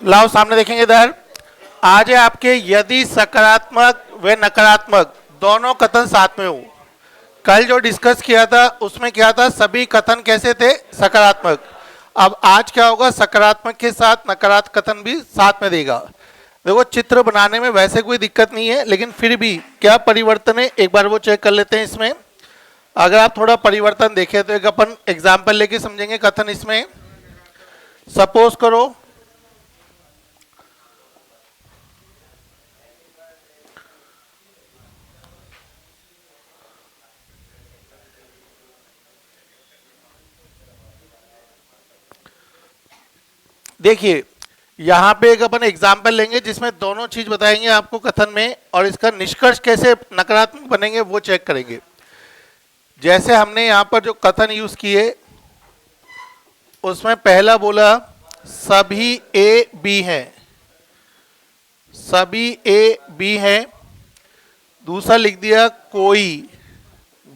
लाओ सामने देखेंगे इधर। आज है आपके यदि सकारात्मक व नकारात्मक दोनों कथन साथ में हो। कल जो डिस्कस किया था उसमें क्या था, सभी कथन कैसे थे, सकारात्मक। अब आज क्या होगा, सकारात्मक के साथ नकारात्मक कथन भी साथ में देगा। देखो चित्र बनाने में वैसे कोई दिक्कत नहीं है, लेकिन फिर भी क्या परिवर्तन है एक बार वो चेक कर लेते हैं। इसमें अगर आप थोड़ा परिवर्तन देखें तो एक अपन एग्जाम्पल लेके समझेंगे कथन। इसमें सपोज करो देखिए यहां पे एक अपन एग्जाम्पल लेंगे जिसमें दोनों चीज बताएंगे आपको कथन में, और इसका निष्कर्ष कैसे नकारात्मक बनेंगे वो चेक करेंगे। जैसे हमने यहां पर जो कथन यूज किए उसमें पहला बोला सभी ए बी हैं, सभी ए बी हैं। दूसरा लिख दिया कोई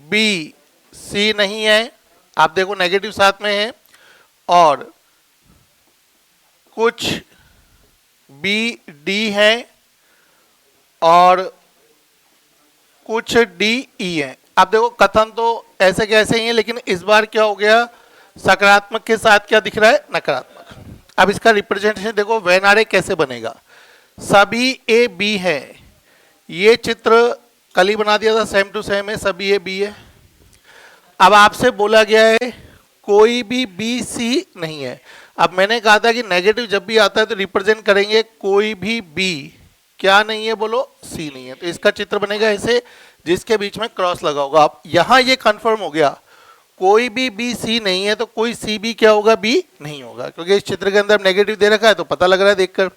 बी सी नहीं है, आप देखो नेगेटिव साथ में है। और कुछ बी डी है और कुछ डी ई है। आप देखो कथन तो ऐसे कैसे ही है, लेकिन इस बार क्या हो गया, सकारात्मक के साथ क्या दिख रहा है, नकारात्मक। अब इसका रिप्रेजेंटेशन देखो वेनारे कैसे बनेगा। सभी ए बी है, ये चित्र कल ही बना दिया था, सेम टू सेम है, सभी ए बी है। अब आपसे बोला गया है कोई भी बी सी नहीं है। अब मैंने कहा था कि नेगेटिव जब भी आता है तो रिप्रेजेंट करेंगे कोई भी बी क्या नहीं है, बोलो सी नहीं है। तो इसका चित्र बनेगा ऐसे जिसके बीच में क्रॉस लगा होगा। अब यहां ये कंफर्म हो गया कोई भी बी सी नहीं है, तो कोई सी भी क्या होगा, बी नहीं होगा, क्योंकि इस चित्र के अंदर नेगेटिव दे रखा है तो पता लग रहा है देखकर।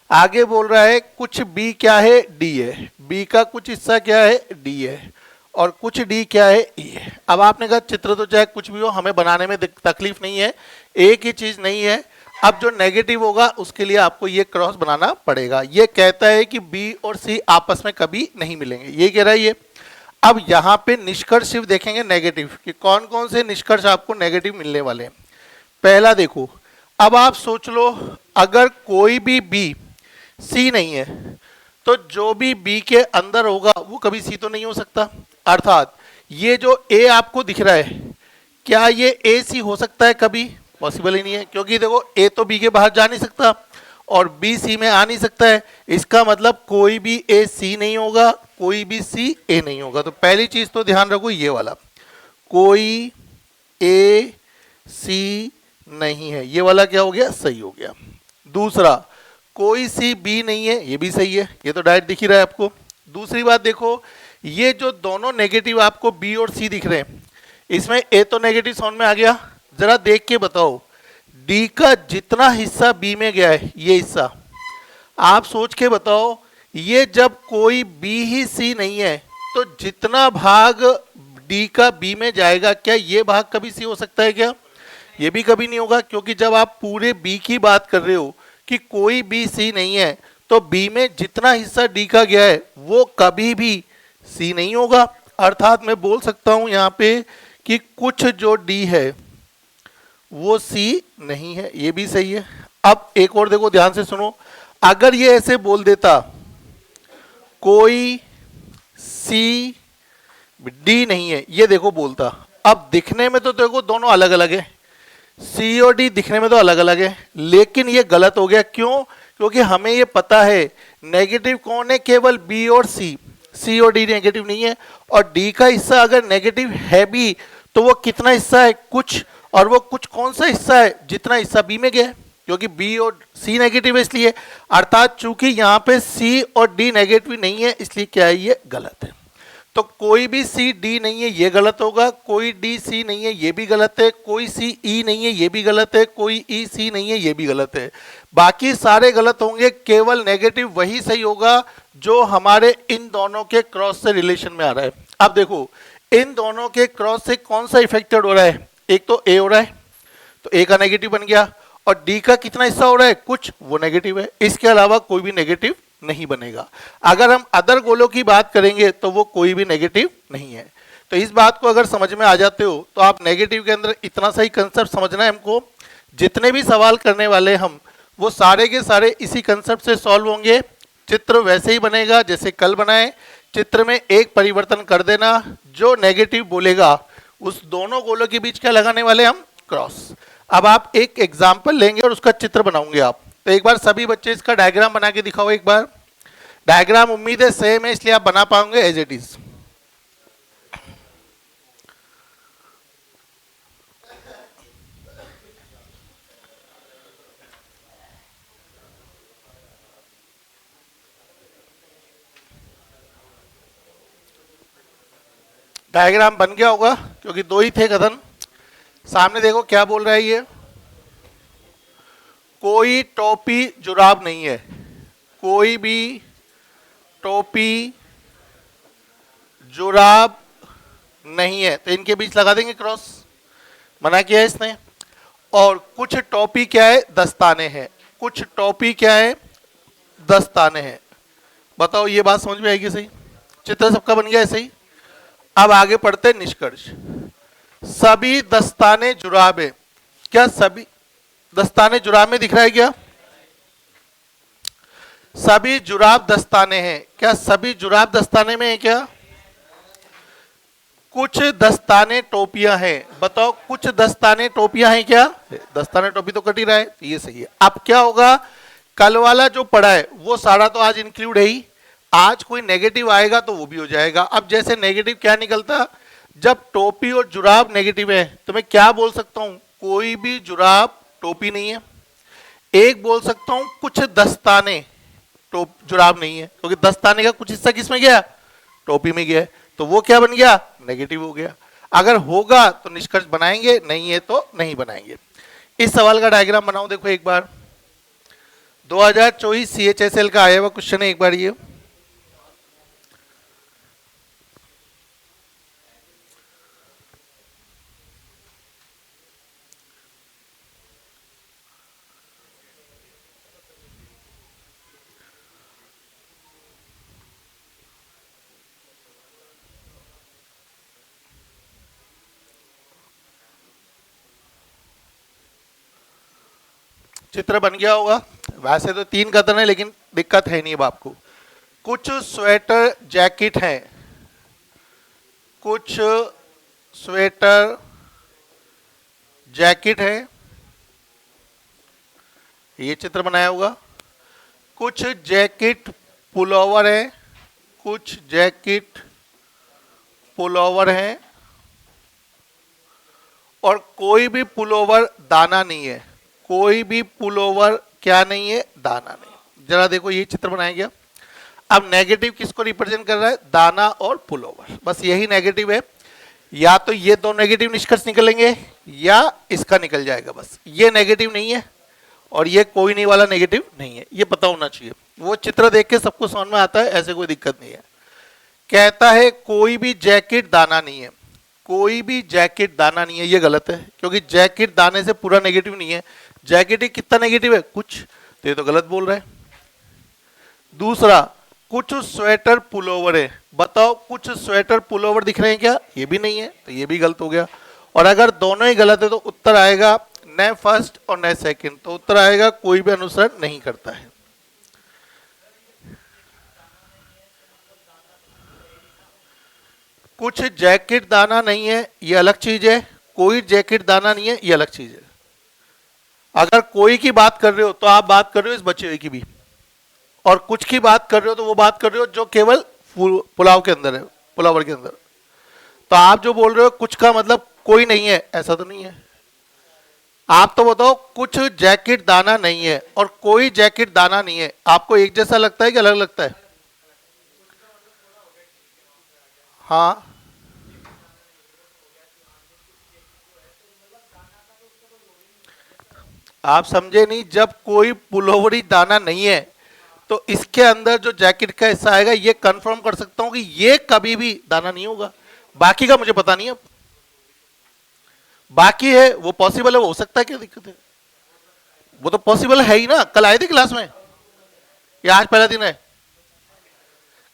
आगे बोल रहा है कुछ बी क्या है, डी है, बी का कुछ हिस्सा क्या है, डी है, और कुछ डी क्या है, ई है। अब आपने कहा चित्र तो चाहे कुछ भी हो हमें बनाने में तकलीफ नहीं है, एक ही चीज नहीं है। अब जो नेगेटिव होगा उसके लिए आपको ये क्रॉस बनाना पड़ेगा। ये कहता है कि बी और सी आपस में कभी नहीं मिलेंगे, ये कह रहा है ये। अब यहां पे निष्कर्ष सिर्फ देखेंगे नेगेटिव कि कौन कौन से निष्कर्ष आपको नेगेटिव मिलने वाले हैं। पहला देखो, अब आप सोच लो अगर कोई भी बी सी नहीं है तो जो भी बी के अंदर होगा वो कभी सी तो नहीं हो सकता। अर्थात ये जो ए आपको दिख रहा है क्या ये ए सी हो सकता है, कभी पॉसिबल ही नहीं है, क्योंकि देखो ए तो बी के बाहर जा नहीं सकता और बी सी में आ नहीं सकता है। इसका मतलब कोई भी ए सी नहीं होगा, कोई भी सी ए नहीं होगा। तो पहली चीज तो ध्यान रखो ये वाला, कोई ए सी नहीं है, ये वाला क्या हो गया, सही हो गया। दूसरा कोई सी बी नहीं है, ये भी सही है, ये तो डायरेक्ट दिख ही रहा है आपको। दूसरी बात देखो, ये जो दोनों नेगेटिव आपको बी और सी दिख रहे हैं, इसमें ए तो नेगेटिव समझ में आ गया, जरा देख के बताओ डी का जितना हिस्सा बी में गया है, ये हिस्सा आप सोच के बताओ, ये जब कोई बी ही सी नहीं है तो जितना भाग डी का बी में जाएगा क्या ये भाग कभी सी हो सकता है क्या, ये भी कभी नहीं होगा। क्योंकि जब आप पूरे बी की बात कर रहे हो कि कोई बी सी नहीं है तो बी में जितना हिस्सा डी का गया है वो कभी भी सी नहीं होगा। अर्थात मैं बोल सकता हूं यहां पे कि कुछ जो डी है वो सी नहीं है, ये भी सही है। अब एक और देखो, ध्यान से सुनो, अगर ये ऐसे बोल देता कोई सी डी नहीं है, ये देखो बोलता, अब दिखने में तो देखो दोनों अलग अलग है, सी और डी दिखने में तो अलग अलग है, लेकिन ये गलत हो गया। क्यों, क्योंकि हमें ये पता है नेगेटिव कौन है, केवल बी और सी, सी और डी नेगेटिव नहीं है। और डी का हिस्सा अगर नेगेटिव है भी तो वो कितना हिस्सा है, कुछ, और वो कुछ कौन सा हिस्सा है, जितना हिस्सा बी में गया है, क्योंकि बी और सी नेगेटिव है इसलिए। अर्थात चूंकि यहाँ पे सी और डी नेगेटिव नहीं है इसलिए क्या है, ये गलत है। तो कोई भी सी डी नहीं है ये गलत होगा, कोई डी सी नहीं है ये भी गलत है, कोई सी ई नहीं है ये भी गलत है, कोई ई सी नहीं है ये भी गलत है। बाकी सारे गलत होंगे, केवल नेगेटिव वही सही होगा जो हमारे इन दोनों के क्रॉस से रिलेशन में आ रहा है। अब देखो इन दोनों के क्रॉस से कौन सा इफेक्टेड हो रहा है, एक तो ए हो रहा है तो ए का नेगेटिव बन गया, और डी का कितना हिस्सा हो रहा है, कुछ, वो नेगेटिव है, इसके अलावा कोई भी नेगेटिव नहीं बनेगा। अगर हम अदर गोलों की बात करेंगे तो वो कोई भी नेगेटिव नहीं है। तो इस बात को अगर समझ में आ जाते हो तो आप नेगेटिव के अंदर इतना सही कंसेप्ट समझना है हमको, जितने भी सवाल करने वाले हम वो सारे के सारे इसी कंसेप्ट से सॉल्व होंगे। चित्र वैसे ही बनेगा जैसे कल बनाए। चित्र में एक परिवर्तन कर देना, जो नेगेटिव बोलेगा उस दोनों गोलों के बीच क्या लगाने वाले हम, क्रॉस। अब आप एक एग्जाम्पल लेंगे और उसका चित्र बनाओगे आप। तो एक बार सभी बच्चे इसका डायग्राम बना के दिखाओ एक बार। डायग्राम उम्मीद है सेम है, इसलिए आप बना पाओगे एज इट इज। डायग्राम बन गया होगा क्योंकि दो ही थे कथन। सामने देखो क्या बोल रहा है ये, कोई टोपी जुराब नहीं है, कोई भी टोपी जुराब नहीं है, तो इनके बीच लगा देंगे क्रॉस, मना किया है इसने। और कुछ टोपी क्या है, दस्ताने हैं, कुछ टोपी क्या है, दस्ताने हैं। बताओ ये बात समझ में आएगी? सही, चित्र सबका बन गया है सही। अब आगे पढ़ते निष्कर्ष। सभी दस्ताने जुराब है, क्या सभी दस्ताने जुराब में दिख रहा है क्या? सभी जुराब दस्ताने हैं, क्या सभी जुराब दस्ताने में है क्या? कुछ दस्ताने टोपियां हैं, बताओ कुछ दस्ताने टोपियां हैं क्या? दस्ताने टोपी तो कट ही रहा है, तो ये सही है। अब क्या होगा, कल वाला जो पढ़ा है वो सारा तो आज इंक्लूड है ही, आज कोई नेगेटिव आएगा तो वो भी हो जाएगा। अब जैसे नेगेटिव क्या निकलता, जब टोपी और जुराब नेगेटिव है तो मैं क्या बोल सकता हूं, कोई भी जुराब टोपी नहीं है। एक बोल सकता हूं कुछ दस्ताने जुराब नहीं है, क्योंकि दस्ताने का कुछ हिस्सा किस में गया, टोपी में गया, तो वो क्या बन गया, नेगेटिव हो गया। अगर होगा तो निष्कर्ष बनाएंगे, नहीं है तो नहीं बनाएंगे। इस सवाल का डायग्राम बनाओ, देखो एक बार। 2024 CHSL का आया हुआ क्वेश्चन है, एक बार ये चित्र बन गया होगा। वैसे तो 3 कथन है लेकिन दिक्कत है नहीं अब आपको। कुछ स्वेटर जैकेट है, कुछ स्वेटर जैकेट है, ये चित्र बनाया होगा। कुछ जैकेट पुलोवर है, कुछ जैकेट पुलोवर है, और कोई भी पुलोवर दाना नहीं है, कोई भी पुलोवर क्या नहीं है, दाना नहीं। जरा देखो ये चित्र बनाया गया। अब नेगेटिव किसको रिप्रेजेंट कर रहा है, दाना और पुलोवर, बस यही नेगेटिव है। या तो ये दो नेगेटिव निष्कर्ष निकलेंगे या इसका निकल जाएगा, बस ये नेगेटिव नहीं है और ये कोई नहीं वाला नेगेटिव नहीं है, ये पता होना चाहिए। वो चित्र देख के सबको समझ में आता है, ऐसे कोई दिक्कत नहीं है। कहता है कोई भी जैकेट दाना नहीं है, कोई भी जैकेट दाना नहीं है, ये गलत है, क्योंकि जैकेट दाने से पूरा नेगेटिव नहीं है। जैकेट कितना नेगेटिव है, कुछ, तो ये तो गलत बोल रहा है। दूसरा, कुछ स्वेटर पुलोवर है, बताओ कुछ स्वेटर पुलोवर दिख रहे हैं क्या, ये भी नहीं है, तो ये भी गलत हो गया। और अगर दोनों ही गलत है तो उत्तर आएगा न फर्स्ट और न सेकंड, तो उत्तर आएगा कोई भी अनुसरण नहीं करता है। कुछ जैकेट दाना नहीं है, ये अलग चीज है, कोई जैकेट दाना नहीं है, ये अलग चीज है। अगर कोई की बात कर रहे हो तो आप बात कर रहे हो इस बचे हुए की भी, और कुछ की बात कर रहे हो तो वो बात कर रहे हो जो केवल पुलाव के अंदर है, पुलावर के अंदर। तो आप जो बोल रहे हो कुछ का मतलब कोई नहीं है, ऐसा तो नहीं है। आप तो बताओ कुछ जैकेट दाना नहीं है और कोई जैकेट दाना नहीं है, आपको एक जैसा लगता है कि अलग लगता है? हाँ, आप समझे नहीं, जब कोई पुलोवरी दाना नहीं है तो इसके अंदर जो जैकेट का हिस्सा आएगा ये कंफर्म कर सकता हूं कि ये कभी भी दाना नहीं होगा। बाकी का मुझे पता नहीं है, बाकी है वो पॉसिबल है, वो हो सकता है, क्या दिक्कत है? वो तो पॉसिबल है ही ना। कल आए थे क्लास में या आज पहला दिन है?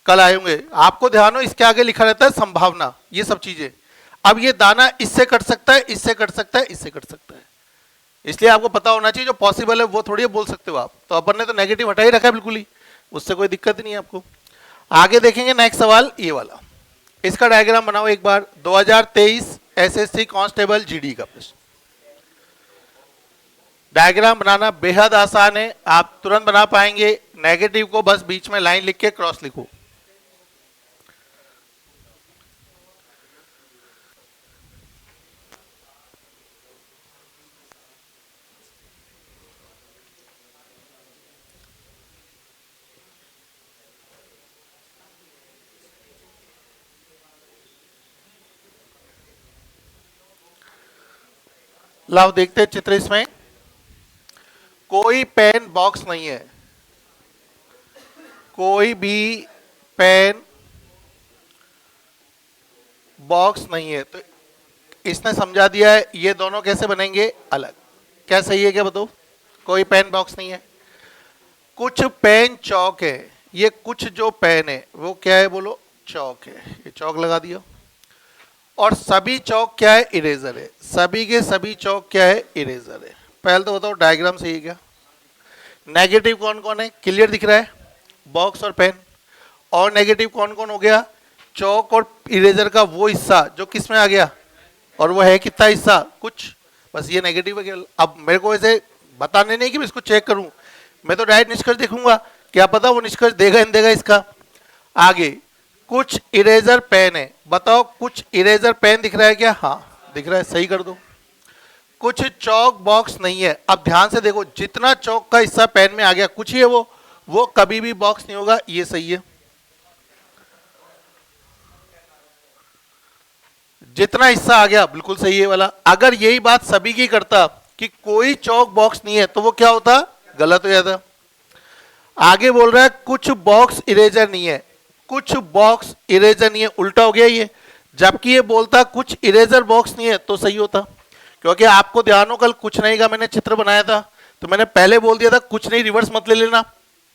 कल आए होंगे। आपको ध्यान हो इसके आगे लिखा रहता है संभावना, ये सब चीजें। अब ये दाना इससे कट सकता है, इससे कट सकता है, इससे कट सकता है, इसलिए आपको पता होना चाहिए जो पॉसिबल है वो थोड़ी बोल सकते हो आप। तो अपन ने तो नेगेटिव हटा ही रखा है बिल्कुल ही, उससे कोई दिक्कत नहीं है आपको। आगे देखेंगे नेक्स्ट सवाल ये वाला, इसका डायग्राम बनाओ एक बार। 2023 एसएससी कांस्टेबल जीडी का प्रश्न। डायग्राम बनाना बेहद आसान है, आप तुरंत बना पाएंगे। नेगेटिव को बस बीच में लाइन लिख के क्रॉस लिखो। लाओ देखते हैं चित्र। इसमें कोई पेन बॉक्स नहीं है, कोई भी पेन बॉक्स नहीं है, तो इसने समझा दिया है ये दोनों कैसे बनेंगे अलग। क्या सही है क्या बताओ? कोई पेन बॉक्स नहीं है। कुछ पेन चौक है, ये कुछ जो पेन है वो क्या है बोलो? चौक है, ये चौक लगा दिया। और सभी चौक क्या है? इरेजर है। सभी के सभी चौक क्या है? इरेजर है। पहले तो बताओ डायग्राम सही है क्या? नेगेटिव कौन कौन है? क्लियर दिख रहा है, बॉक्स और पेन। और नेगेटिव कौन कौन हो गया? चौक और इरेजर का वो हिस्सा जो किस में आ गया, और वो है कितना हिस्सा? कुछ। बस ये नेगेटिव है केवल। अब मेरे को ऐसे बताने नहीं कि मैं इसको चेक करूं, मैं तो डायरेक्ट निष्कर्ष देखूंगा, क्या पता वो निष्कर्ष देगा इन देगा इसका। आगे कुछ इरेजर पेन है, बताओ कुछ इरेजर पेन दिख रहा है क्या? हाँ दिख रहा है, सही कर दो। कुछ चौक बॉक्स नहीं है। अब ध्यान से देखो, जितना चौक का हिस्सा पेन में आ गया कुछ ही है वो कभी भी बॉक्स नहीं होगा, ये सही है। जितना हिस्सा आ गया बिल्कुल सही है वाला। अगर यही बात सभी की करता कि कोई चौक बॉक्स नहीं है, तो वो क्या होता? गलत हो जाता। आगे बोल रहा है कुछ बॉक्स इरेजर नहीं है, कुछ बॉक्स इरेजर नहीं है, उल्टा हो गया ये। जबकि ये बोलता कुछ इरेजर बॉक्स नहीं है तो सही होता। क्योंकि आपको ध्यान हो कल कुछ नहीं का मैंने चित्र बनाया था, तो मैंने पहले बोल दिया था कुछ नहीं रिवर्स मत ले लेना,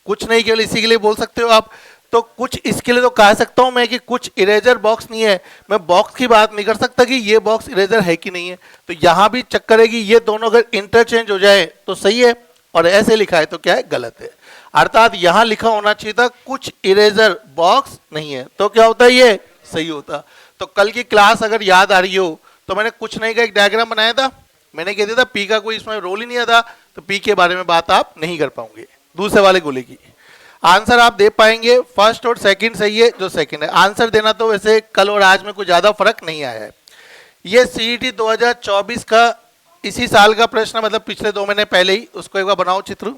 कुछ नहीं केवल इसी के लिए बोल सकते हो आप। तो कुछ इसके लिए तो कह सकता हूं मैं कि कुछ इरेजर बॉक्स नहीं है, मैं बॉक्स की बात नहीं कर सकता कि ये बॉक्स इरेजर है कि नहीं है। तो यहां भी चक्कर है कि ये दोनों अगर इंटरचेंज हो जाए तो सही है, और ऐसे लिखा है तो क्या है? गलत है। अर्थात यहां लिखा होना चाहिए था कुछ इरेजर बॉक्स नहीं है, तो क्या होता है? ये सही होता। तो कल की क्लास अगर याद आ रही हो तो मैंने कुछ नहीं का एक डायग्राम बनाया था, मैंने कह दिया था पी का कोई इसमें रोल ही नहीं आता, तो पी के बारे में बात आप नहीं कर पाओगे। दूसरे वाले गोले की आंसर आप दे पाएंगे, फर्स्ट और सेकंड सही है, जो सेकंड है। आंसर देना तो वैसे कल और आज में कुछ ज्यादा फर्क नहीं आया है। ये सीईटी 2024 का इसी साल का प्रश्न, मतलब पिछले 2 महीने पहले ही। उसको एक बार बनाओ चित्र।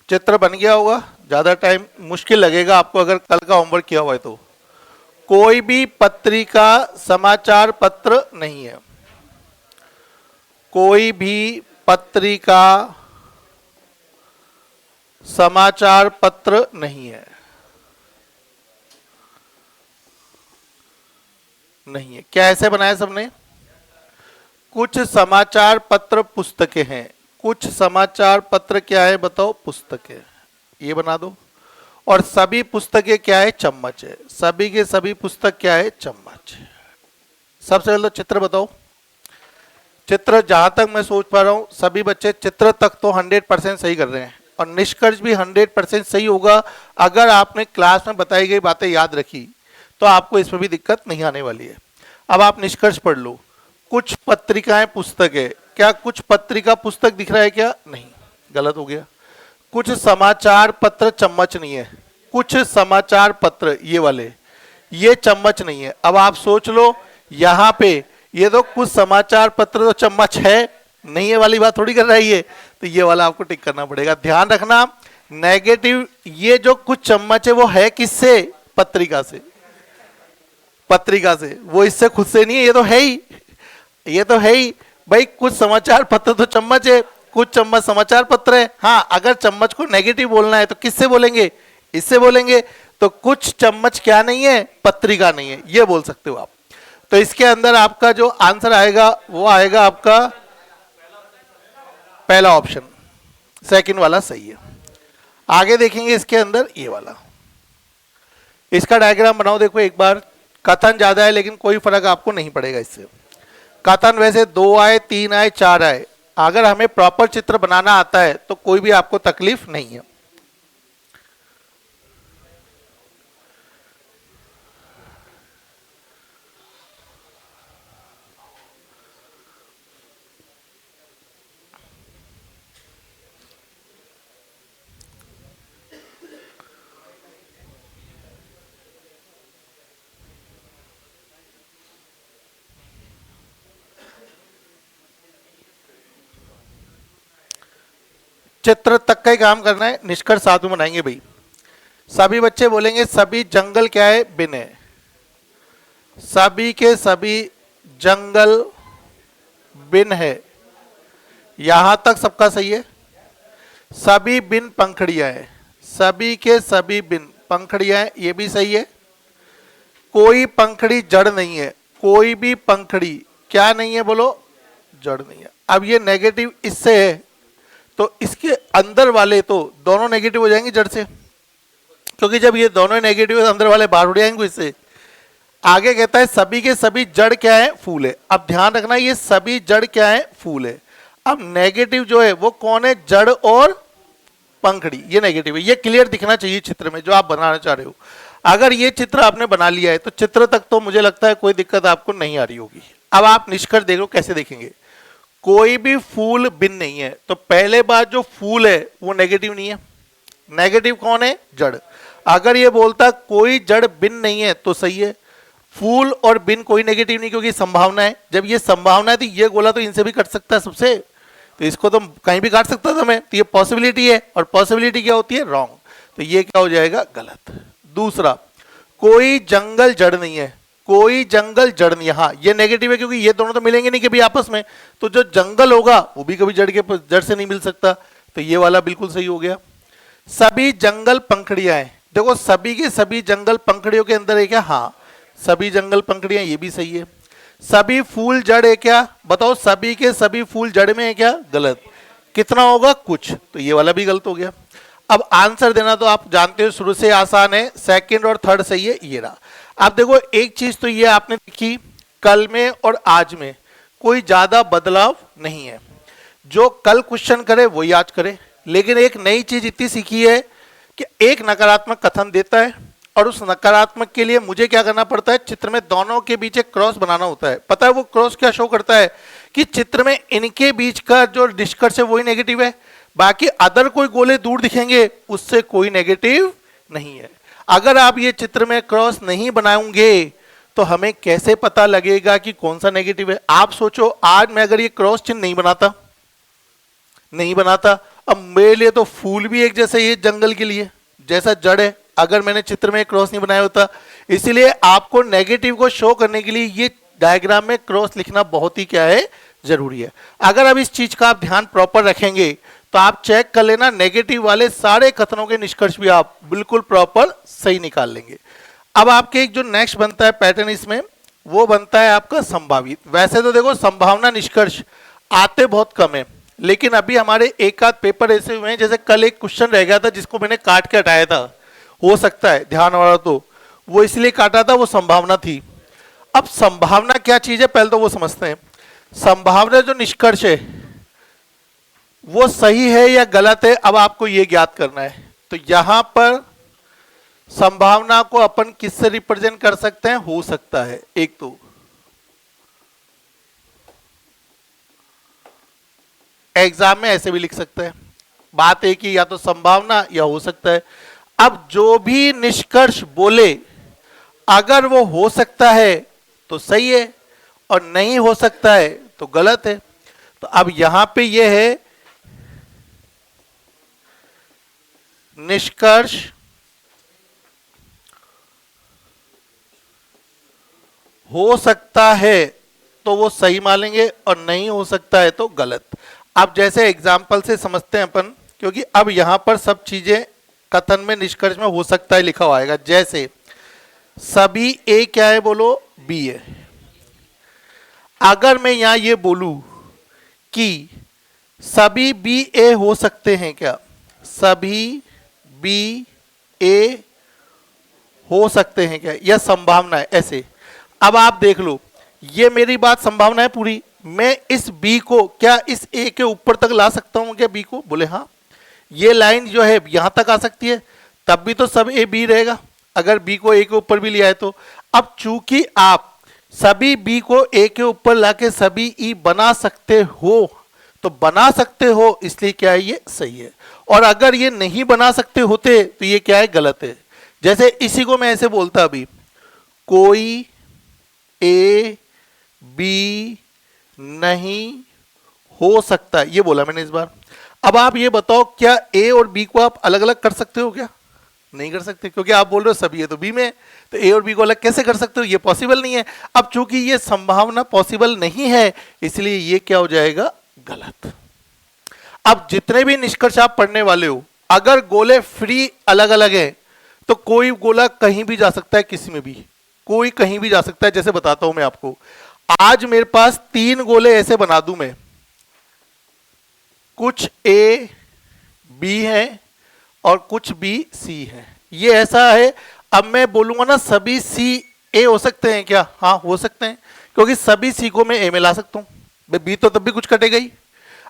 चित्र बन गया होगा, ज्यादा टाइम मुश्किल लगेगा आपको अगर कल का होमवर्क किया हुआ है तो। कोई भी पत्रिका समाचार पत्र नहीं है, कोई भी पत्रिका समाचार पत्र नहीं है, नहीं है। क्या ऐसे बनाया सबने? कुछ समाचार पत्र पुस्तकें हैं, कुछ समाचार पत्र क्या है बताओ? पुस्तकें, ये बना दो। और सभी पुस्तकें क्या है? चम्मच है। सभी के सभी पुस्तक क्या है? चम्मच। सबसे पहले तो चित्र बताओ। चित्र जहां तक मैं सोच पा रहा हूं सभी बच्चे चित्र तक तो 100% सही कर रहे हैं, और निष्कर्ष भी 100% सही होगा। अगर आपने क्लास में बताई गई बातें याद रखी तो आपको इसमें भी दिक्कत नहीं आने वाली है। अब आप निष्कर्ष पढ़ लो। कुछ पत्रिकाएं पुस्तक है, क्या कुछ पत्रिका पुस्तक दिख रहा है क्या? नहीं, गलत हो गया। कुछ समाचार पत्र चम्मच नहीं है, कुछ समाचार पत्र ये वाले, ये चम्मच नहीं है। अब आप सोच लो यहां पे ये तो कुछ समाचार पत्र तो चम्मच है नहीं है वाली बात थोड़ी कर रहा है ये, तो ये वाला आपको टिक करना पड़ेगा। ध्यान रखना नेगेटिव, ये जो कुछ चम्मच है वो है किससे? पत्रिका से, पत्रिका से, वो इससे खुद से नहीं है, ये तो है ही, ये तो है ही भाई। कुछ समाचार पत्र तो चम्मच है, कुछ चम्मच समाचार पत्र है। हाँ, अगर चम्मच को नेगेटिव बोलना है तो किससे बोलेंगे, इससे बोलेंगे। तो कुछ चम्मच क्या नहीं है, पत्रिका नहीं है, ये बोल सकते हो आप। तो इसके अंदर आपका जो आंसर आएगा वो आएगा आपका पहला ऑप्शन, सेकंड वाला सही है। आगे देखेंगे इसके अंदर ये वाला, इसका डायग्राम बनाओ। देखो एक बार, कथन ज्यादा है लेकिन कोई फर्क आपको नहीं पड़ेगा इससे। कथन वैसे 2 आए, 3 आए, 4 आए, अगर हमें प्रॉपर चित्र बनाना आता है तो कोई भी आपको तकलीफ नहीं है। चित्र तक का ही काम करना है, निष्कर्ष साथ में बनाएंगे भाई। सभी बच्चे बोलेंगे सभी जंगल क्या है, बिन है। सभी के सभी जंगल बिन है, यहां तक सबका सही है। सभी बिन पंखड़ियां है, सभी के सभी बिन पंखड़ियां है, ये भी सही है। कोई पंखड़ी जड़ नहीं है, कोई भी पंखड़ी क्या नहीं है, बोलो जड़ नहीं है। अब ये नेगेटिव इससे है तो इसके अंदर वाले तो दोनों नेगेटिव हो जाएंगे जड़ से, क्योंकि जब ये दोनों नेगेटिव है अंदर वाले बाहर उड़ जाएंगे इससे। आगे कहता है सभी के सभी जड़ क्या है, फूल है। अब ध्यान रखना ये सभी जड़ क्या है, फूल है। अब नेगेटिव जो है वो कौन है, जड़ और पंखड़ी, ये नेगेटिव है। ये क्लियर दिखना चाहिए चित्र में जो आप बनाना चाह रहे हो। अगर ये चित्र आपने बना लिया है तो चित्र तक तो मुझे लगता है कोई दिक्कत आपको नहीं आ रही होगी। अब आप निष्कर्ष देख लो कैसे देखेंगे। कोई भी फूल बिन नहीं है, तो पहले बात जो फूल है वो नेगेटिव नहीं है। नेगेटिव कौन है, जड़। अगर ये बोलता कोई जड़ बिन नहीं है तो सही है। फूल और बिन कोई नेगेटिव नहीं, क्योंकि संभावना है। जब ये संभावना है तो ये गोला तो इनसे भी कट सकता है सबसे, तो इसको तो कहीं भी काट सकता था मैं, तो ये पॉसिबिलिटी है। और पॉसिबिलिटी क्या होती है, रॉन्ग। तो ये क्या हो जाएगा, गलत। दूसरा, कोई जंगल जड़ नहीं है, कोई जंगल जड़ नहीं है। हाँ, ये नेगेटिव है क्योंकि ये दोनों तो मिलेंगे नहीं कभी आपस में, तो जो जंगल होगा वो भी कभी जड़ से नहीं मिल सकता, तो ये वाला बिल्कुल सही हो गया। सभी जंगल पंखड़ियां हैं, देखो सभी के सभी जंगल पंखड़ियों के अंदर है क्या, हाँ सभी जंगल पंखड़ियां, ये भी सही है। सभी फूल जड़ है क्या, बताओ सभी के सभी फूल जड़ में है क्या, गलत। कितना होगा, कुछ, तो ये वाला भी गलत हो गया। अब आंसर देना तो आप जानते हो शुरू से आसान है, सेकंड और थर्ड सही है, ये रहा। अब देखो एक चीज तो ये आपने देखी, कल में और आज में कोई ज्यादा बदलाव नहीं है। जो कल क्वेश्चन करे वही आज करे, लेकिन एक नई चीज इतनी सीखी है कि एक नकारात्मक कथन देता है और उस नकारात्मक के लिए मुझे क्या करना पड़ता है, चित्र में दोनों के बीच एक क्रॉस बनाना होता है। पता है वो क्रॉस क्या शो करता है, कि चित्र में इनके बीच का जो निष्कर्ष है वही नेगेटिव है, बाकी अदर कोई गोले दूर दिखेंगे उससे कोई नेगेटिव नहीं है। अगर आप ये चित्र में क्रॉस नहीं बनाएंगे तो हमें कैसे पता लगेगा कि कौन सा नेगेटिव है। आप सोचो, आज मैं अगर ये क्रॉस चिन्ह नहीं बनाता, अब मेरे लिए तो फूल भी एक जैसे ये जंगल के लिए जैसा जड़ है, अगर मैंने चित्र में क्रॉस नहीं बनाया होता। इसीलिए आपको नेगेटिव को शो करने के लिए ये डायग्राम में क्रॉस लिखना बहुत ही क्या है, जरूरी है। अगर अब इस चीज का आप ध्यान प्रॉपर रखेंगे तो आप चेक कर लेना, नेगेटिव वाले सारे कथनों के निष्कर्ष भी आप बिल्कुल प्रॉपर सही निकाल लेंगे। अब आपके एक जो नेक्स्ट बनता है पैटर्न इसमें, वो बनता है आपका संभावित। वैसे तो देखो संभावना निष्कर्ष आते बहुत कम है, लेकिन अभी हमारे एक आध पेपर ऐसे हुए हैं, जैसे कल एक क्वेश्चन रह गया था जिसको मैंने काट के हटाया था, हो सकता है ध्यान वाला, तो वो इसलिए काटा था, वो संभावना थी। अब संभावना क्या चीज है पहले तो वो समझते हैं। संभावना जो निष्कर्ष है वो सही है या गलत है, अब आपको ये ज्ञात करना है। तो यहां पर संभावना को अपन किससे रिप्रेजेंट कर सकते हैं, हो सकता है एक तो एग्जाम में ऐसे भी लिख सकते हैं, बात एक ही, या तो संभावना या हो सकता है। अब जो भी निष्कर्ष बोले अगर वो हो सकता है तो सही है और नहीं हो सकता है तो गलत है। तो अब यहां पे ये है निष्कर्ष हो सकता है तो वो सही मानेंगे और नहीं हो सकता है तो गलत। अब जैसे एग्जाम्पल से समझते हैं अपन, क्योंकि अब यहां पर सब चीजें कथन में निष्कर्ष में हो सकता है लिखा हुआ आएगा। जैसे सभी ए क्या है बोलो, बी है। अगर मैं यहां ये बोलूं कि सभी बी ए हो सकते हैं क्या, सभी बी ए हो सकते हैं क्या, यह संभावना है ऐसे। अब आप देख लो, ये मेरी बात संभावना है पूरी, मैं इस बी को क्या इस ए के ऊपर तक ला सकता हूं क्या, बी को, बोले हाँ। ये लाइन जो है यहां तक आ सकती है, तब भी तो सब ए बी रहेगा अगर बी को ए के ऊपर भी लिया है तो। अब चूंकि आप सभी बी को ए के ऊपर लाके सभी ई बना सकते हो, तो बना सकते हो इसलिए क्या है ये सही है, और अगर ये नहीं बना सकते होते तो ये क्या है गलत है। जैसे इसी को मैं ऐसे बोलता अभी, कोई ए बी नहीं हो सकता, ये बोला मैंने इस बार। अब आप ये बताओ क्या ए और बी को आप अलग अलग कर सकते हो क्या, नहीं कर सकते, क्योंकि आप बोल रहे हो सभी है तो बी में, तो ए और बी को अलग कैसे कर सकते हो, ये पॉसिबल नहीं है। अब चूंकि ये संभावना पॉसिबल नहीं है इसलिए ये क्या हो जाएगा गलत। अब जितने भी निष्कर्ष आप पढ़ने वाले हो, अगर गोले फ्री अलग अलग है तो कोई गोला कहीं भी जा सकता है, किसी में भी कोई कहीं भी जा सकता है। जैसे बताता हूं मैं आपको, आज मेरे पास 3 गोले ऐसे बना दूं मैं, कुछ ए बी है और कुछ बी सी है, ये ऐसा है। अब मैं बोलूंगा ना सभी सी ए हो सकते हैं क्या, हाँ हो सकते हैं, क्योंकि सभी सी को मैं ए में ला सकता हूं, बी तो तब भी कुछ कटेगा ही।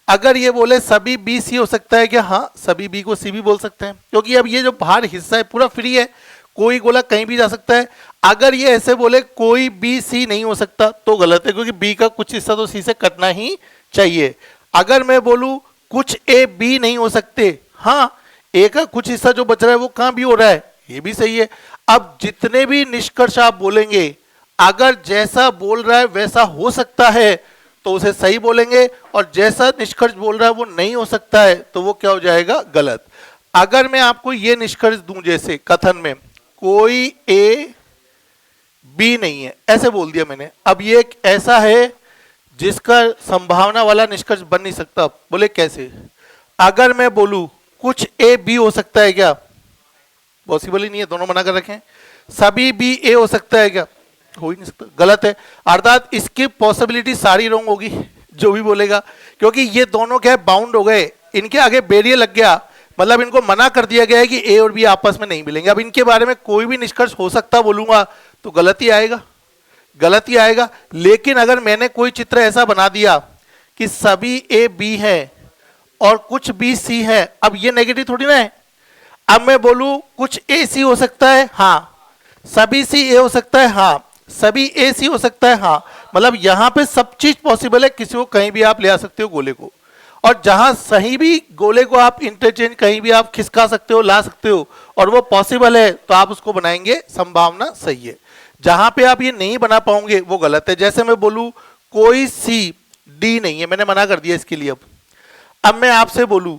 अगर ये बोले सभी बी सी हो सकता है क्या, हाँ सभी बी को सी भी बोल सकते हैं, क्योंकि अब ये जो बाहर हिस्सा है पूरा फ्री है, कोई गोला कहीं भी जा सकता है। अगर ये ऐसे बोले कोई बी सी नहीं हो सकता तो गलत है, क्योंकि बी का कुछ हिस्सा तो सी से कटना ही चाहिए। अगर मैं बोलूं कुछ ए बी नहीं हो सकते, हाँ ए का कुछ हिस्सा जो बच रहा है वो कहां भी हो रहा है, ये भी सही है। अब जितने भी निष्कर्ष आप बोलेंगे, अगर जैसा बोल रहा है वैसा हो सकता है तो उसे सही बोलेंगे, और जैसा निष्कर्ष बोल रहा है वो नहीं हो सकता है तो वो क्या हो जाएगा गलत। अगर मैं आपको ये निष्कर्ष दूं, जैसे कथन में कोई ए बी नहीं है ऐसे बोल दिया मैंने, अब ये एक ऐसा है जिसका संभावना वाला निष्कर्ष बन नहीं सकता। बोले कैसे, अगर मैं बोलूं कुछ ए बी हो सकता है क्या, पॉसिबल ही नहीं है, दोनों मना कर रखे हैं। सभी बी ए हो सकता है क्या, हो ही नहीं सकता, गलत है। अर्थात इसकी पॉसिबिलिटी सारी रॉन्ग होगी जो भी बोलेगा, क्योंकि ये दोनों क्या है बाउंड हो गए, इनके आगे बैरियर लग गया, मतलब इनको मना कर दिया गया है कि ए और बी आपस में नहीं मिलेंगे। अब इनके बारे में कोई भी निष्कर्ष हो सकता बोलूंगा तो गलत ही आएगा, गलत ही आएगा। लेकिन अगर मैंने कोई चित्र ऐसा बना दिया कि सभी ए बी है और कुछ बी सी है, अब ये नेगेटिव थोड़ी ना है। अब मैं बोलूं कुछ ए सी हो सकता है, हाँ सभी सी ए हो सकता है, हाँ सभी ए सी हो सकता है, हाँ मतलब यहां पे सब चीज पॉसिबल है, किसी को कहीं भी आप ले आ सकते हो गोले को, और जहां सही भी गोले को आप इंटरचेंज कहीं भी आप खिसका सकते हो, ला सकते हो, और वो पॉसिबल है तो आप उसको बनाएंगे संभावना सही है। जहां पे आप ये नहीं बना पाओगे वो गलत है। जैसे मैं बोलूं कोई सी डी नहीं है, मैंने मना कर दिया इसके लिए। अब मैं आपसे बोलूं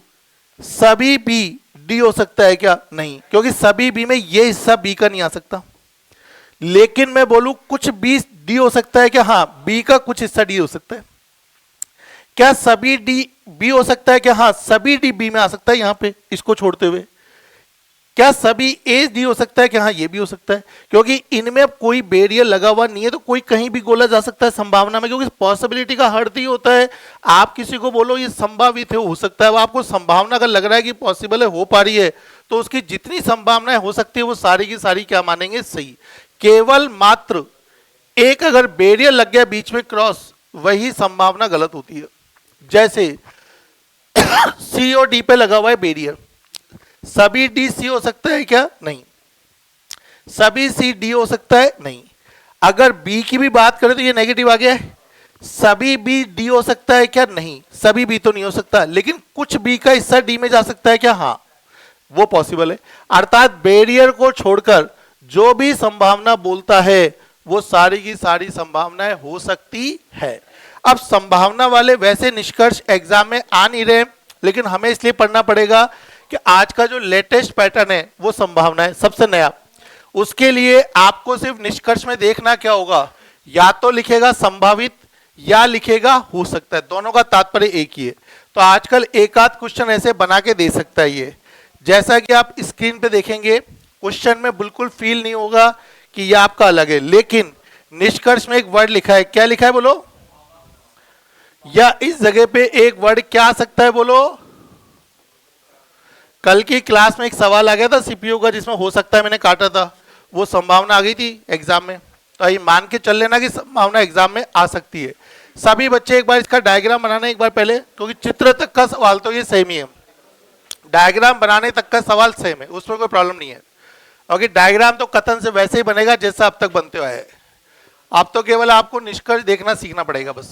सभी बी डी हो सकता है क्या, नहीं, क्योंकि सभी बी में ये हिस्सा बी का नहीं आ सकता। लेकिन मैं बोलूं कुछ बी डी हो सकता है क्या, हाँ बी का कुछ हिस्सा डी हो सकता है। क्या सभी डी बी हो सकता है क्या, हाँ सभी डी बी में आ सकता है, यहां पे इसको छोड़ते हुए। क्या सभी ए डी हो सकता है क्या, हाँ ये भी हो सकता है, क्योंकि इनमें अब कोई बैरियर लगा हुआ नहीं है तो कोई कहीं भी गोला जा सकता है संभावना में, क्योंकि पॉसिबिलिटी का अर्थ ही होता है आप किसी को बोलो ये संभावित है, हो सकता है। अब आपको संभावना अगर लग रहा है कि पॉसिबल है, हो पा रही है, तो उसकी जितनी संभावनाएं हो सकती है वो सारी की सारी क्या मानेंगे सही। केवल मात्र एक अगर बैरियर लग गया बीच में क्रॉस, वही संभावना गलत होती है। जैसे सी और डी पे लगा हुआ है बैरियर, सभी डी सी हो सकता है क्या, नहीं। सभी सी डी हो सकता है, नहीं। अगर बी की भी बात करें तो ये नेगेटिव आ गया है, सभी बी डी हो सकता है क्या, नहीं। सभी बी तो नहीं हो सकता, लेकिन कुछ बी का हिस्सा डी में जा सकता है क्या, हाँ वो पॉसिबल है। अर्थात बैरियर को छोड़कर जो भी संभावना बोलता है वो सारी की सारी संभावनाएं हो सकती है। अब संभावना वाले वैसे निष्कर्ष एग्जाम में आ नहीं रहे, लेकिन हमें इसलिए पढ़ना पड़ेगा कि आज का जो लेटेस्ट पैटर्न है वो संभावना है सबसे नया। उसके लिए आपको सिर्फ निष्कर्ष में देखना क्या होगा, या तो लिखेगा संभावित या लिखेगा हो सकता है, दोनों का तात्पर्य एक ही है। तो आजकल एक आध क्वेश्चन ऐसे बना के दे सकता है ये। जैसा कि आप स्क्रीन पे देखेंगे क्वेश्चन में बिल्कुल फील नहीं होगा कि ये आपका अलग है, लेकिन निष्कर्ष में एक वर्ड लिखा है। क्या लिखा है बोलो? या इस जगह पे एक वर्ड क्या आ सकता है बोलो? कल की क्लास में एक सवाल आ गया था सीपीयू का जिसमें हो सकता है मैंने काटा था, वो संभावना आ गई थी एग्जाम में। तो ये मान के चल लेना कि संभावना एग्जाम में आ सकती है। सभी बच्चे एक बार इसका डायग्राम बनाना एक बार पहले, क्योंकि चित्र तक का सवाल तो ये सेम ही है, डायग्राम बनाने तक का सवाल सेम है, उसमें कोई प्रॉब्लम नहीं है। क्योंकि डायग्राम तो कथन से वैसे ही बनेगा जैसा अब तक बनते हुआ है। अब तो केवल आपको निष्कर्ष देखना सीखना पड़ेगा बस।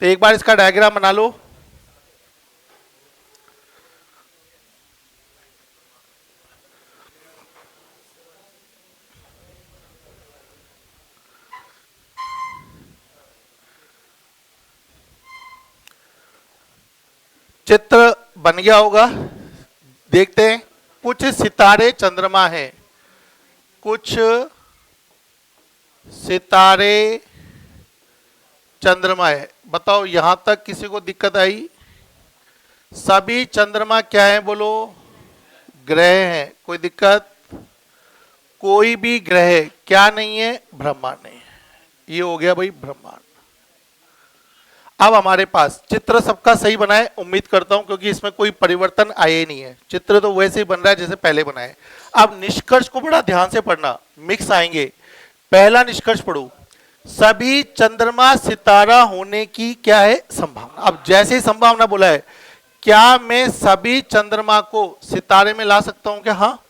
तो एक बार इसका डायग्राम बना लो। चित्र बन गया होगा, देखते हैं। कुछ सितारे चंद्रमा हैं, कुछ सितारे चंद्रमा है। बताओ यहां तक किसी को दिक्कत आई? सभी चंद्रमा क्या है बोलो? ग्रह हैं। कोई दिक्कत? कोई भी ग्रह क्या नहीं है? ब्रह्मांड नहीं है। ये हो गया भाई ब्रह्मांड। अब हमारे पास चित्र सबका सही बना है उम्मीद करता हूं, क्योंकि इसमें कोई परिवर्तन आया ही नहीं है। चित्र तो वैसे ही बन रहा है जैसे पहले बनाए। अब निष्कर्ष को बड़ा ध्यान से पढ़ना, मिक्स आएंगे। पहला निष्कर्ष पढ़ो, सभी चंद्रमा सितारा होने की क्या है? संभावना। अब जैसे ही संभावना बोला है, क्या मैं सभी चंद्रमा को सितारे में ला सकता हूं क्या? हाँ,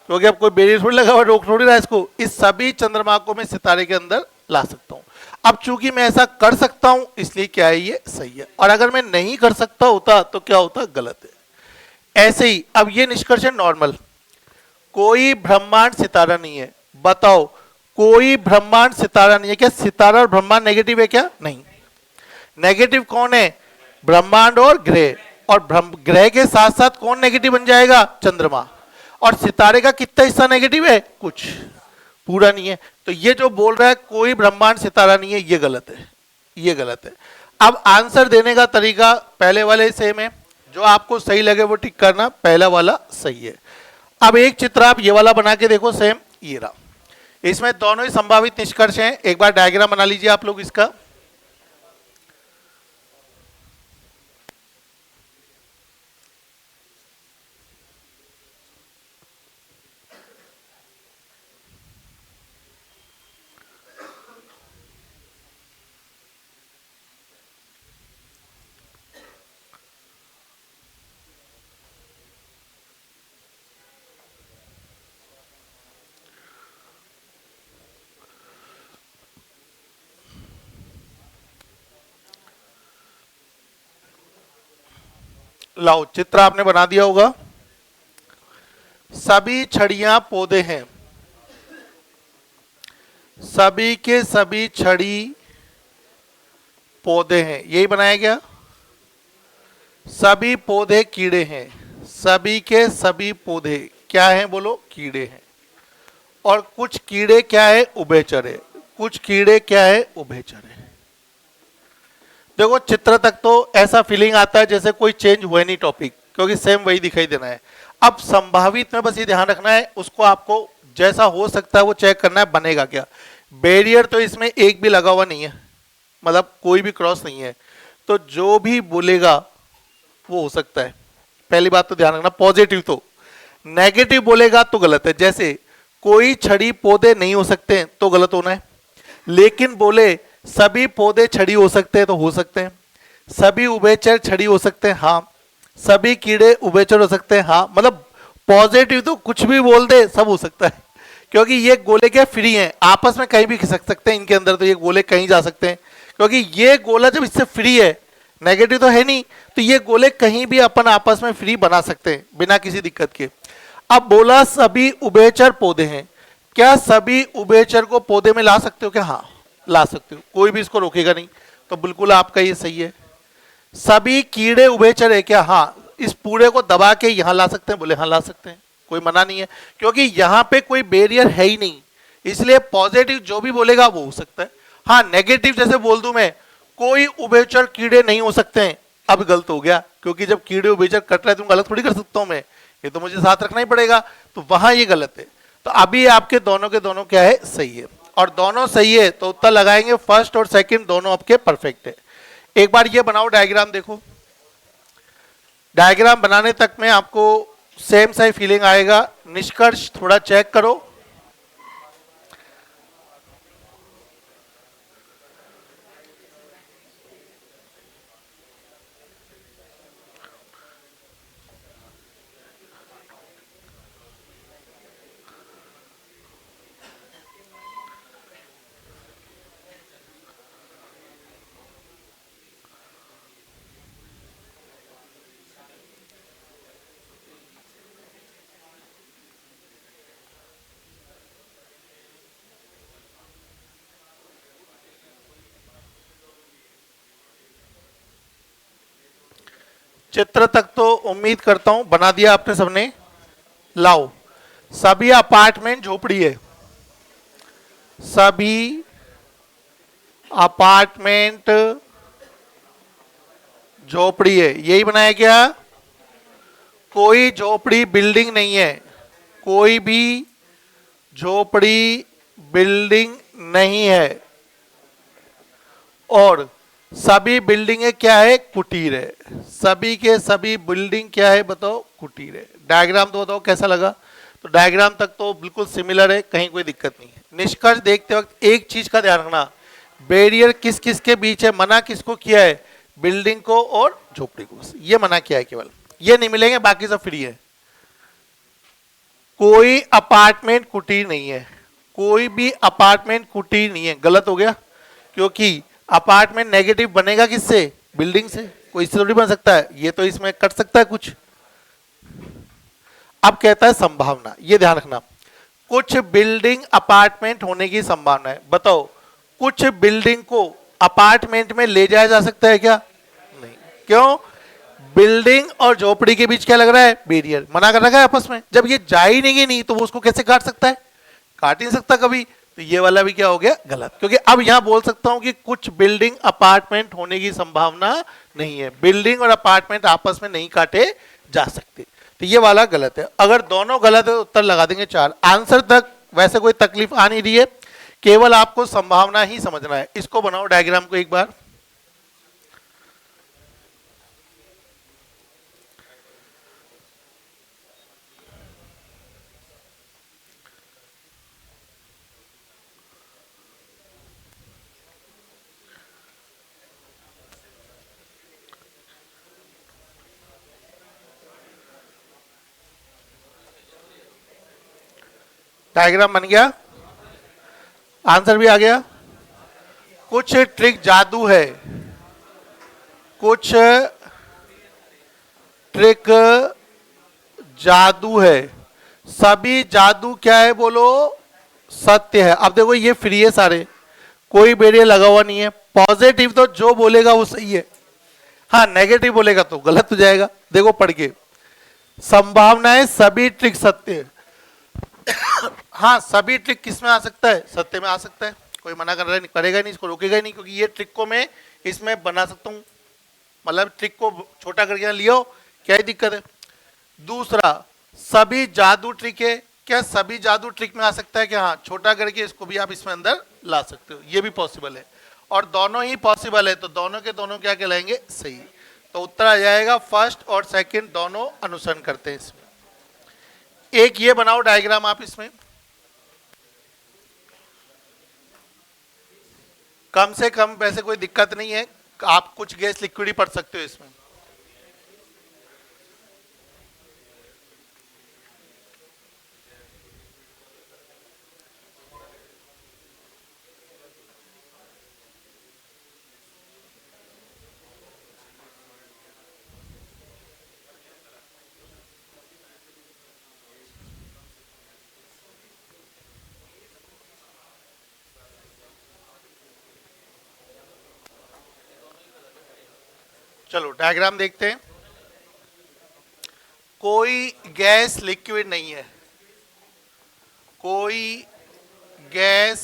क्योंकि अब कोई बैरियर थोड़ी लगा हुआ, रोक थोड़ी रहा है इसको। इस सभी चंद्रमा को मैं सितारे के अंदर ला सकता हूं। अब चूंकि मैं ऐसा कर सकता हूं इसलिए क्या है? ये सही है। और अगर मैं नहीं कर सकता होता तो क्या होता? गलत है। ऐसे ही अब ये निष्कर्ष है नॉर्मल, कोई ब्रह्मांड सितारा नहीं है। बताओ कोई ब्रह्मांड सितारा नहीं है। क्या सितारा और ब्रह्मांड नेगेटिव है क्या? नहीं। नेगेटिव कौन है? ब्रह्मांड और ग्रह। और ग्रह के साथ साथ कौन नेगेटिव बन जाएगा? चंद्रमा। और सितारे का कितना हिस्सा नेगेटिव है? कुछ, पूरा नहीं है। तो ये जो बोल रहा है कोई ब्रह्मांड सितारा नहीं है, ये गलत है, ये गलत है। अब आंसर देने का तरीका पहले वाले सेम है, जो आपको सही लगे वो टिक करना, पहला वाला सही है। अब एक चित्र आप ये वाला बना के देखो, सेम ये रहा। इसमें दोनों ही संभावित निष्कर्ष हैं। एक बार डायग्राम बना लीजिए आप लोग इसका। लाओ, चित्र आपने बना दिया होगा। सभी छड़ियां पौधे हैं, सभी के सभी छड़ी पौधे हैं, यही बनाया गया। सभी पौधे कीड़े हैं, सभी के सभी पौधे क्या हैं बोलो? कीड़े हैं। और कुछ कीड़े क्या है? उभयचर है। कुछ कीड़े क्या है? उभयचर है। देखो चित्र तक तो ऐसा फीलिंग आता है जैसे कोई चेंज हुआ नहीं टॉपिक, क्योंकि सेम वही दिखाई देना है। अब संभावित में बस ये ध्यान रखना है, उसको आपको जैसा हो सकता है वो चेक करना है, बनेगा क्या। बैरियर तो इसमें एक भी लगा हुआ नहीं है, मतलब कोई भी क्रॉस नहीं है, तो जो भी बोलेगा वो हो सकता है। पहली बात तो ध्यान रखना, पॉजिटिव तो। नेगेटिव बोलेगा तो गलत है। जैसे कोई छड़ी पौधे नहीं हो सकते तो गलत होना है, लेकिन बोले सभी पौधे छड़ी हो सकते हैं तो हो सकते हैं। सभी उभयचर छड़ी हो सकते हैं, हाँ। सभी कीड़े उभयचर हो सकते हैं, हाँ। मतलब पॉजिटिव तो कुछ भी बोल दे सब हो सकता है, क्योंकि ये गोले क्या फ्री हैं, आपस में कहीं भी खिसक सकते हैं इनके अंदर, तो ये गोले कहीं जा सकते हैं, क्योंकि ये गोला जब इससे फ्री है, नेगेटिव तो है नहीं, तो ये गोले कहीं भी अपन आपस में फ्री बना सकते हैं बिना किसी दिक्कत के। अब बोला सभी उभयचर पौधे हैं, क्या सभी उभयचर को पौधे में ला सकते हो क्या? हाँ ला सकते हो, कोई भी इसको रोकेगा नहीं, तो बिल्कुल आपका ये सही है। सभी कीड़े उभयचर है क्या? हाँ, इस पूरे को दबा के यहां ला सकते हैं, बोले हाँ ला सकते हैं, कोई मना नहीं है, क्योंकि यहां पे कोई बैरियर है ही नहीं, इसलिए पॉजिटिव जो भी बोलेगा वो हो सकता है। हाँ नेगेटिव जैसे बोल दूं मैं, कोई उभयचर कीड़े नहीं हो सकते हैं। अब गलत हो गया, क्योंकि जब कीड़े उभयचर कट रहे हैं तो गलत थोड़ी कर सकता हूं मैं, ये तो मुझे साथ रखना ही पड़ेगा, तो वहां ये गलत है। तो अभी आपके दोनों के दोनों क्या है, सही है, और दोनों सही है तो उत्तर लगाएंगे। फर्स्ट और सेकंड दोनों आपके परफेक्ट है। एक बार ये बनाओ डायग्राम, देखो डायग्राम बनाने तक में आपको सेम सा ही फीलिंग आएगा। निष्कर्ष थोड़ा चेक करो। चित्र तक तो उम्मीद करता हूं बना दिया आपने सबने। लाओ, सभी अपार्टमेंट झोपड़ी है, सभी अपार्टमेंट झोपड़ी है, यही बनाया क्या? कोई झोपड़ी बिल्डिंग नहीं है, कोई भी झोपड़ी बिल्डिंग नहीं है, और सभी बिल्डिंगें क्या है, कुटीर है। सभी के सभी बिल्डिंग क्या है बताओ, कुटीर है। डायग्राम तो बताओ कैसा लगा? तो डायग्राम तक तो बिल्कुल सिमिलर है, कहीं कोई दिक्कत नहीं है। निष्कर्ष देखते वक्त एक चीज का ध्यान रखना, बैरियर किस किस के बीच है, मना किसको किया है, बिल्डिंग को और झोपड़ी को, ये मना किया है केवल, ये नहीं मिलेंगे, बाकी सब फ्री है। कोई अपार्टमेंट कुटीर नहीं है, कोई भी अपार्टमेंट कुटीर नहीं है, गलत हो गया, क्योंकि अपार्टमेंट नेगेटिव बनेगा किससे, बिल्डिंग से, कोई इससे थोड़ी बन सकता है, ये तो इसमें कट सकता है कुछ। अब कहता है संभावना, ये ध्यान रखना, कुछ बिल्डिंग अपार्टमेंट होने की संभावना है। बताओ कुछ बिल्डिंग को अपार्टमेंट में ले जाया जा सकता है क्या? नहीं। क्यों? बिल्डिंग और झोपड़ी के बीच क्या लग रहा है, बैरियर, मना कर रखा है आपस में। जब ये जा ही नहीं तो वो उसको कैसे काट सकता है, काट ही नहीं सकता कभी। तो ये वाला भी क्या हो गया, गलत, क्योंकि अब यहां बोल सकता हूं कि कुछ बिल्डिंग अपार्टमेंट होने की संभावना नहीं है, बिल्डिंग और अपार्टमेंट आपस में नहीं काटे जा सकते, तो ये वाला गलत है। अगर दोनों गलत है तो उत्तर लगा देंगे 4। आंसर तक वैसे कोई तकलीफ आ नहीं रही है, केवल आपको संभावना ही समझना है। इसको बनाओ डायग्राम को एक बार। डायग्राम बन गया, आंसर भी आ गया। कुछ ट्रिक जादू है, कुछ ट्रिक जादू है, सभी जादू क्या है बोलो, सत्य है। अब देखो ये फ्री है सारे, कोई बैरियर लगा हुआ नहीं है। पॉजिटिव तो जो बोलेगा वो सही है, हाँ नेगेटिव बोलेगा तो गलत हो जाएगा। देखो पढ़ के, संभावनाएं सभी ट्रिक सत्य है। हाँ सभी ट्रिक किस में आ सकता है, सत्य में आ सकता है, कोई मना कर रहा है, करेगा नहीं, इसको रोकेगा ही नहीं, क्योंकि ये ट्रिक को मैं इसमें बना सकता हूँ, मतलब ट्रिक को छोटा करके लियो, क्या ही दिक्कत है। दूसरा, सभी जादू ट्रिक है, क्या सभी जादू ट्रिक में आ सकता है? क्या हाँ, छोटा करके इसको भी आप इसमें अंदर ला सकते हो, ये भी पॉसिबल है, और दोनों ही पॉसिबल है, तो दोनों के दोनों क्या कहलाएंगे, सही। तो उत्तर आ जाएगा फर्स्ट और सेकंड दोनों अनुसरण करते हैं इसमें। एक ये बनाओ डायग्राम आप इसमें, कम से कम वैसे कोई दिक्कत नहीं है, आप कुछ गैस लिक्विड ही पढ़ सकते हो इसमें। चलो डायग्राम देखते हैं। कोई गैस लिक्विड नहीं है, कोई गैस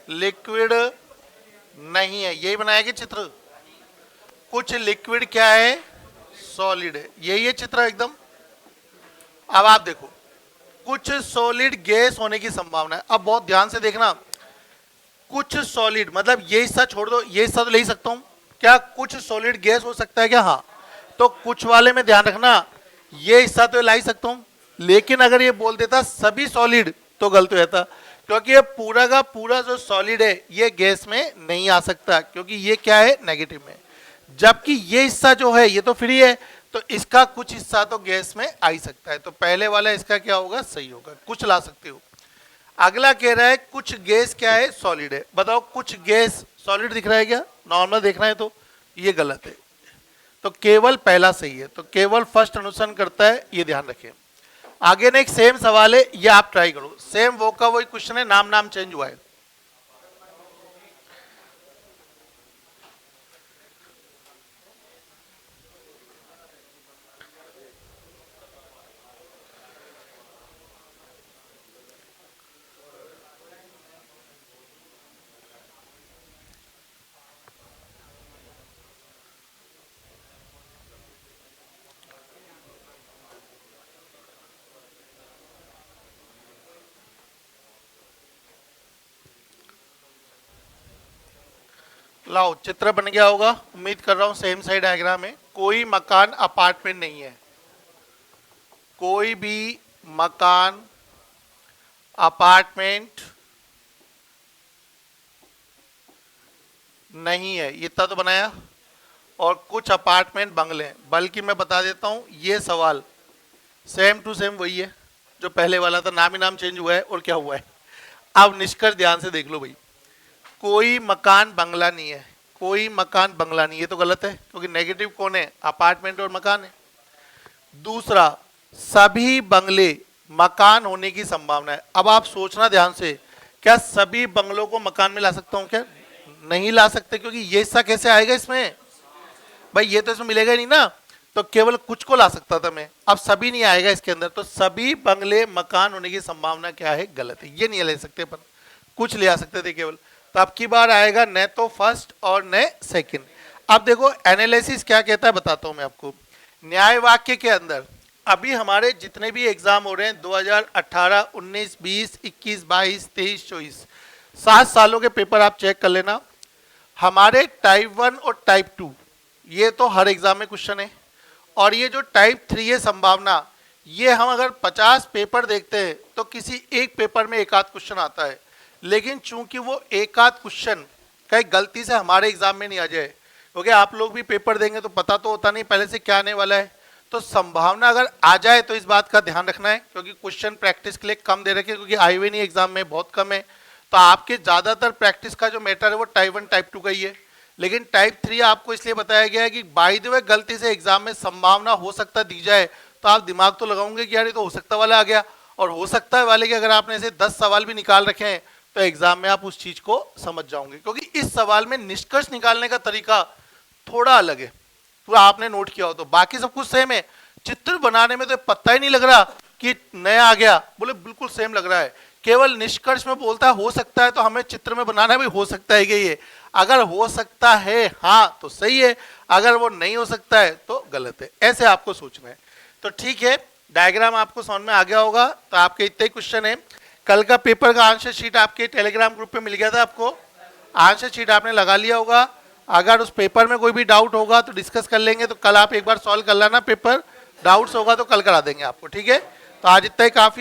लिक्विड नहीं है, यही बनाया कि चित्र। कुछ लिक्विड क्या है, सॉलिड है, यही है चित्र एकदम। अब आप देखो, कुछ सॉलिड गैस होने की संभावना है। अब बहुत ध्यान से देखना, कुछ सॉलिड मतलब ये हिस्सा छोड़ दो, ये हिस्सा तो ले ही सकता हूं, क्या कुछ सॉलिड गैस हो सकता है क्या? हाँ, तो कुछ वाले में ध्यान रखना, ये हिस्सा तो ला ही सकता हूं, लेकिन अगर ये बोल देता सभी सॉलिड तो गलत हो जाता, क्योंकि ये पूरा का पूरा जो सॉलिड है ये गैस में नहीं आ सकता, क्योंकि ये क्या है, नेगेटिव में। जबकि ये हिस्सा जो है ये तो फ्री है, तो इसका कुछ हिस्सा तो गैस में आ ही सकता है। तो पहले वाला इसका क्या होगा, सही होगा, कुछ ला सकते हो। अगला कह रहा है कुछ गैस क्या है, सॉलिड है। बताओ कुछ गैस सॉलिड दिख रहा है क्या? नॉर्मल देखना है तो ये गलत है, तो केवल पहला सही है। तो केवल फर्स्ट अनुसरण करता है, ये ध्यान रखें। आगे ने एक सेम सवाल है, ये आप ट्राई करो। सेम वो का वही क्वेश्चन है, नाम चेंज हुआ है। लाओ, चित्र बन गया होगा, उम्मीद कर रहा हूं। सेम साइड डायग्राम है। कोई मकान अपार्टमेंट नहीं है, कोई भी मकान अपार्टमेंट नहीं है, इतना तो बनाया। और कुछ अपार्टमेंट बंगले हैं, बल्कि मैं बता देता हूं ये सवाल सेम टू सेम वही है जो पहले वाला था, नाम चेंज हुआ है और क्या हुआ है। अब निष्कर्ष ध्यान से देख लो भाई, कोई मकान बंगला नहीं है, कोई मकान बंगला नहीं है तो गलत है, क्योंकि नेगेटिव कौन है, अपार्टमेंट और मकान है। दूसरा, सभी बंगले मकान होने की संभावना है। अब आप सोचना ध्यान से, क्या सभी बंगलों को मकान में ला सकता हूं क्या? नहीं ला सकते, क्योंकि ये हिस्सा कैसे आएगा इसमें भाई, ये तो इसमें मिलेगा ही नहीं ना, तो केवल कुछ को ला सकता था मैं, अब सभी नहीं आएगा इसके अंदर। तो सभी बंगले मकान होने की संभावना क्या है, गलत है, ये नहीं ले सकते, पर कुछ ले आ सकते थे केवल। तो अब की बार आएगा न तो फर्स्ट और न सेकंड। अब देखो एनालिसिस क्या कहता है, बताता हूं मैं आपको। न्याय वाक्य के अंदर अभी हमारे जितने भी एग्जाम हो रहे हैं 2018, 19, 20, 21, 22, 23, 24, 7 सालों के पेपर आप चेक कर लेना। हमारे टाइप 1 और टाइप 2 ये तो हर एग्जाम में क्वेश्चन है, और ये जो टाइप 3 है संभावना, ये हम अगर 50 पेपर देखते हैं तो किसी एक पेपर में एक आध क्वेश्चन आता है, लेकिन चूंकि वो एक आध क्वेश्चन कहीं गलती से हमारे एग्जाम में नहीं आ जाए, क्योंकि आप लोग भी पेपर देंगे तो पता तो होता नहीं पहले से क्या आने वाला है, तो संभावना अगर आ जाए तो इस बात का ध्यान रखना है, क्योंकि क्वेश्चन प्रैक्टिस के लिए कम दे रखे, क्योंकि आए हुए नहीं एग्जाम में, बहुत कम है। तो आपके ज्यादातर प्रैक्टिस का जो मैटर है वो टाइप 1 टाइप 2 का ही है, लेकिन टाइप 3 आपको इसलिए बताया गया है कि बाय द वे गलती से एग्जाम में संभावना हो सकता दी जाए, तो आप दिमाग तो लगाओगे कि यार ये तो हो सकता वाला आ गया, और हो सकता है वाले के अगर आपने ऐसे 10 सवाल भी निकाल रखे हैं तो एग्जाम में आप उस चीज को समझ जाओगे, क्योंकि इस सवाल में निष्कर्ष निकालने का तरीका थोड़ा अलग है, पूरा आपने नोट किया हो तो। बाकी सब कुछ सेम है, चित्र बनाने में तो पता ही नहीं लग रहा कि नया आ गया, बोले बिल्कुल सेम लग रहा है, केवल निष्कर्ष में बोलता है हो सकता है, तो हमें चित्र में बनाना भी हो सकता है कि ये अगर हो सकता है हाँ तो सही है, अगर वो नहीं हो सकता है तो गलत है, ऐसे आपको सोचना है। तो ठीक है, डायग्राम आपको समझ में आ गया होगा। तो आपके इतने ही क्वेश्चन है। कल का पेपर का आंसर शीट आपके टेलीग्राम ग्रुप पे मिल गया था, आपको आंसर शीट आपने लगा लिया होगा। अगर उस पेपर में कोई भी डाउट होगा तो डिस्कस कर लेंगे, तो कल आप एक बार सॉल्व कर लेना पेपर, डाउट्स होगा तो कल करा देंगे आपको, ठीक है। तो आज इतना ही काफी।